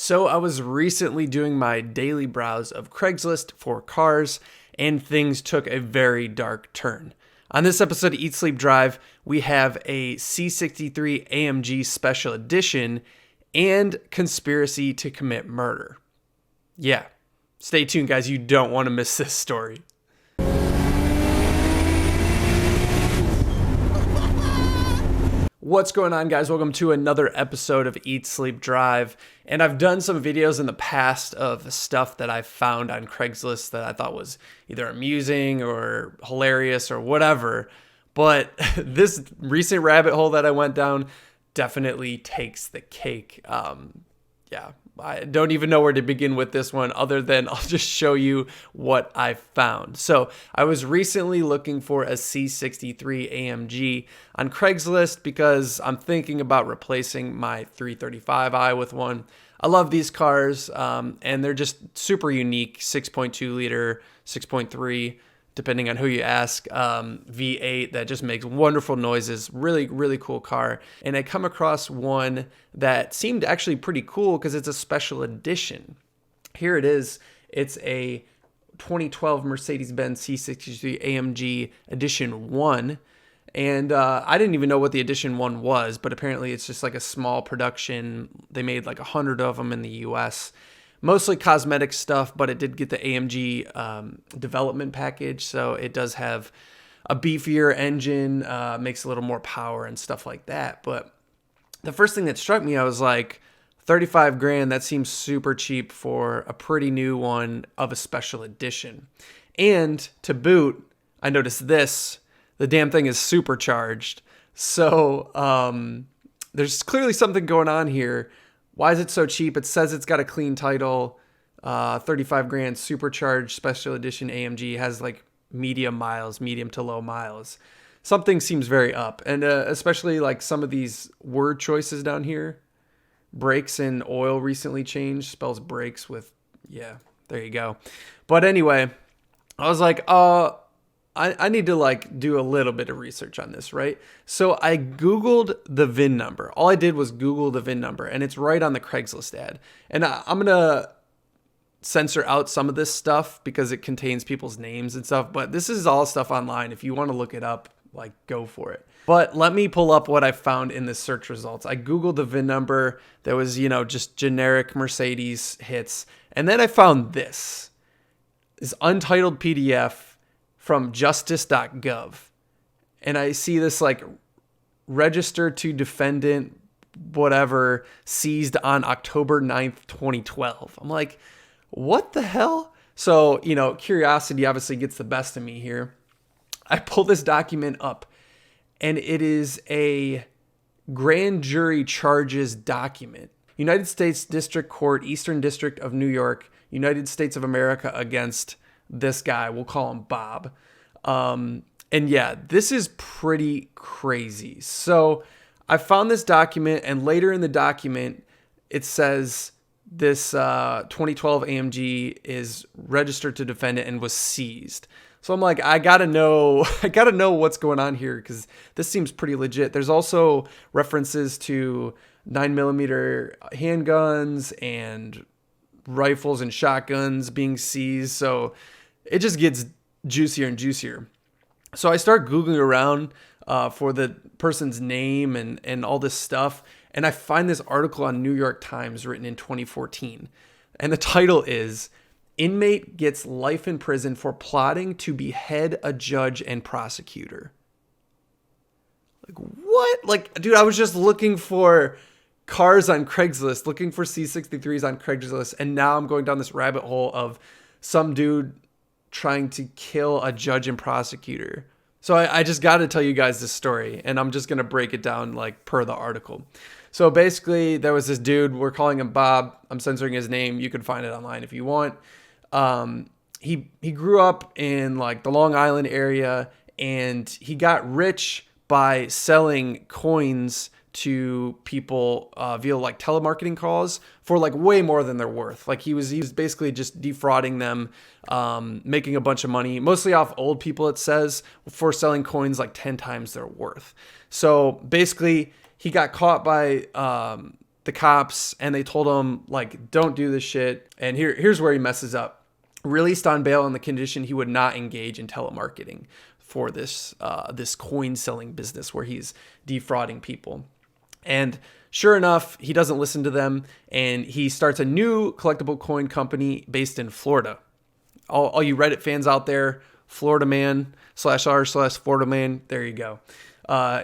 So I was recently doing my daily browse of Craigslist for cars, and things took a very dark turn. On this episode of Eat Sleep Drive, we have a C63 AMG Special Edition and conspiracy to commit murder. Yeah, stay tuned, guys. You don't want to miss this story. What's going on, guys? Welcome to another episode of Eat Sleep Drive. And I've done some videos in the past of stuff that I found on Craigslist that I thought was either amusing or hilarious or whatever. But this recent rabbit hole that I went down definitely takes the cake. I don't even know where to begin with this one other than I'll just show you what I found. So I was recently looking for a C63 AMG on Craigslist because I'm thinking about replacing my 335i with one. I love these cars and they're just super unique. 6.2 liter, 6.3, depending on who you ask, V8 that just makes wonderful noises. Really, really cool car. And I come across one that seemed actually pretty cool because it's a special edition. Here it is. It's a 2012 Mercedes-Benz C63 AMG Edition 1. And I didn't even know what the Edition 1 was, but apparently it's just like a small production. They made like 100 of them in the US. Mostly cosmetic stuff, but it did get the AMG development package, so it does have a beefier engine, makes a little more power and stuff like that. But the first thing that struck me, I was like, 35 grand, that seems super cheap for a pretty new one of a special edition. And to boot, I noticed this, the damn thing is supercharged. So there's clearly something going on here. Why is it so cheap? It says it's got a clean title, 35 grand supercharged special edition AMG, has like medium to low miles. Something seems very up. And especially like some of these word choices down here. Brakes and oil recently changed, spells brakes with, yeah, there you go. But anyway, I was like, I need to like do a little bit of research on this, right? So I Googled the VIN number. All I did was Google the VIN number, and it's right on the Craigslist ad. And I'm going to censor out some of this stuff because it contains people's names and stuff, but this is all stuff online. If you want to look it up, like, go for it. But let me pull up what I found in the search results. I Googled the VIN number. There was, just generic Mercedes hits. And then I found this untitled PDF from justice.gov. And I see this like registered to defendant, whatever, seized on October 9th, 2012. I'm like, what the hell? So, curiosity obviously gets the best of me here. I pull this document up and it is a grand jury charges document. United States District Court, Eastern District of New York, United States of America against this guy, we'll call him Bob. And yeah, this is pretty crazy. So I found this document, and later in the document, it says this 2012 AMG is registered to defendant and was seized. So I'm like, I gotta know what's going on here because this seems pretty legit. There's also references to 9mm handguns and rifles and shotguns being seized. So it just gets juicier and juicier. So I start Googling around for the person's name and all this stuff. And I find this article on New York Times written in 2014. And the title is, Inmate Gets Life in Prison for Plotting to Behead a Judge and Prosecutor. Like, what? Like, dude, I was just looking for cars on Craigslist, looking for C63s on Craigslist. And now I'm going down this rabbit hole of some dude trying to kill a judge and prosecutor. So I just got to tell you guys this story, and I'm just going to break it down like per the article. So basically there was this dude, we're calling him Bob. I'm censoring his name. You can find it online if you want. He grew up in like the Long Island area, and he got rich by selling coins to people via like telemarketing calls for like way more than they're worth. Like he was basically just defrauding them, making a bunch of money, mostly off old people, it says, for selling coins like 10 times their worth. So basically he got caught by the cops and they told him, like, don't do this shit. And here's where he messes up. Released on bail on the condition he would not engage in telemarketing for this coin selling business where he's defrauding people. And sure enough, he doesn't listen to them, and he starts a new collectible coin company based in Florida. All you Reddit fans out there, Florida man /r/Florida man, there you go.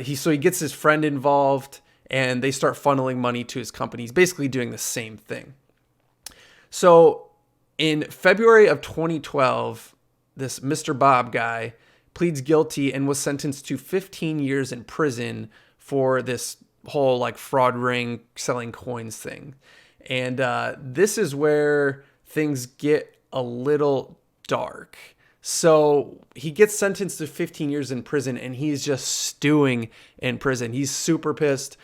He gets his friend involved, and they start funneling money to his company. He's basically doing the same thing. So in February of 2012, this Mr. Bob guy pleads guilty and was sentenced to 15 years in prison for this whole like fraud ring selling coins thing. And this is where things get a little dark. So he gets sentenced to 15 years in prison, and he's just stewing in prison. He's super pissed,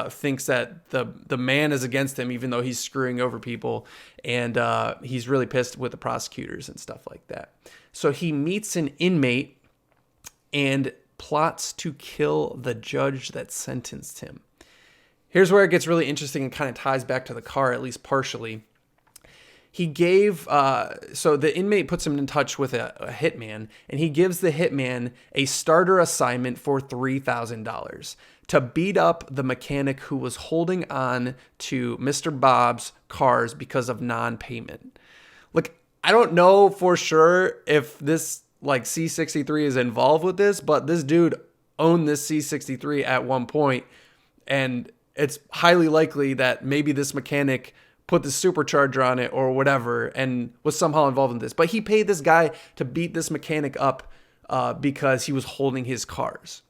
thinks that the man is against him, even though he's screwing over people. And he's really pissed with the prosecutors and stuff like that. So he meets an inmate and plots to kill the judge that sentenced him. Here's where it gets really interesting and kind of ties back to the car, at least partially. He gave, so the inmate puts him in touch with a hitman, and he gives the hitman a starter assignment for $3,000 to beat up the mechanic who was holding on to Mr. Bob's cars because of non-payment. Look, I don't know for sure if this like C63 is involved with this, but this dude owned this C63 at one point, and it's highly likely that maybe this mechanic put the supercharger on it or whatever and was somehow involved in this. But he paid this guy to beat this mechanic up because he was holding his cars.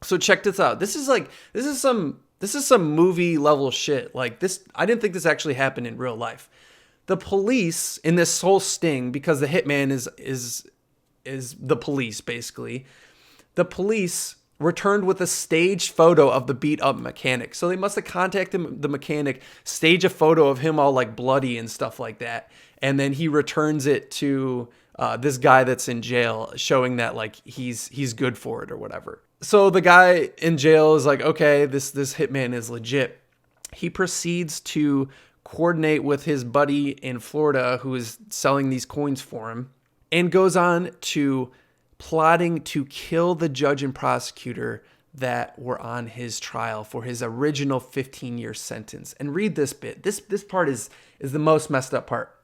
So check this out. This is some movie level shit. Like this, I didn't think this actually happened in real life. The police in this whole sting, because the hitman is the police basically. The police returned with a staged photo of the beat up mechanic. So they must have contacted the mechanic, stage a photo of him all like bloody and stuff like that. And then he returns it to this guy that's in jail, showing that like he's good for it or whatever. So the guy in jail is like, okay, this hitman is legit. He proceeds to coordinate with his buddy in Florida who is selling these coins for him, and goes on to plotting to kill the judge and prosecutor that were on his trial for his original 15-year sentence. And read this bit. This part is the most messed up part.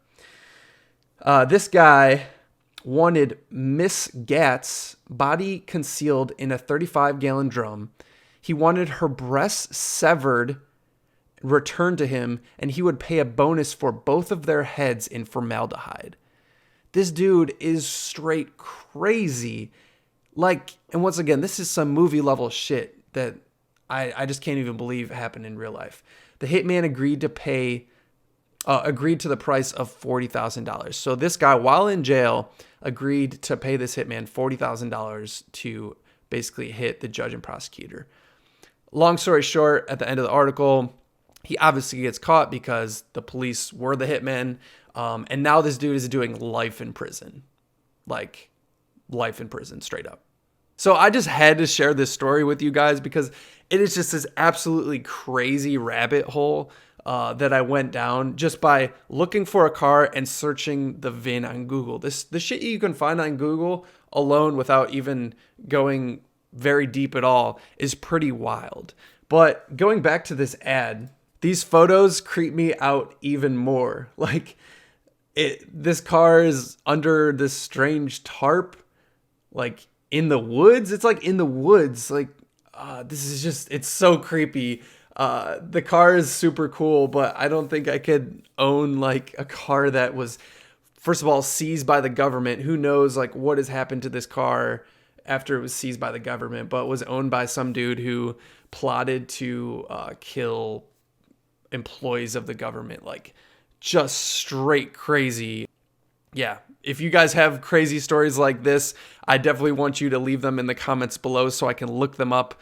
This guy wanted Miss Gatt's body concealed in a 35-gallon drum. He wanted her breasts severed, returned to him, and he would pay a bonus for both of their heads in formaldehyde. This dude is straight crazy. Like, and once again, this is some movie level shit that I just can't even believe happened in real life. The hitman agreed to the price of $40,000. So this guy, while in jail, agreed to pay this hitman $40,000 to basically hit the judge and prosecutor. Long story short, at the end of the article, he obviously gets caught because the police were the hitmen. And now this dude is doing life in prison. Like, life in prison, straight up. So I just had to share this story with you guys because it is just this absolutely crazy rabbit hole that I went down just by looking for a car and searching the VIN on Google. The shit you can find on Google alone without even going very deep at all is pretty wild. But going back to this ad, these photos creep me out even more. Like, this car is under this strange tarp, like in the woods. It's like in the woods. Like, this is just, it's so creepy. The car is super cool, but I don't think I could own like a car that was, first of all, seized by the government. Who knows like what has happened to this car after it was seized by the government, but was owned by some dude who plotted to kill employees of the government. Like, just straight crazy. Yeah, if you guys have crazy stories like this, I definitely want you to leave them in the comments below so I can look them up.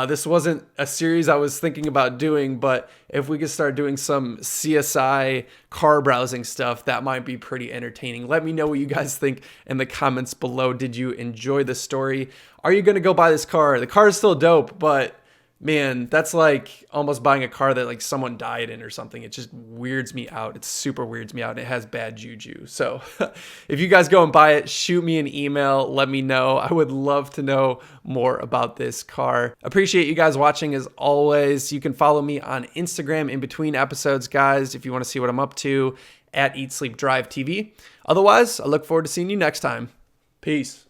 This wasn't a series I was thinking about doing, but if we could start doing some CSI car browsing stuff, that might be pretty entertaining. Let me know what you guys think in the comments below. Did you enjoy the story? Are you going to go buy this car? The car is still dope, but Man, that's like almost buying a car that like someone died in or something. It just weirds me out. It super weirds me out. It has bad juju. So if you guys go and buy it, shoot me an email. Let me know. I would love to know more about this car. Appreciate you guys watching as always. You can follow me on Instagram in between episodes, guys, if you want to see what I'm up to, at Eat Sleep Drive TV. Otherwise, I look forward to seeing you next time. Peace.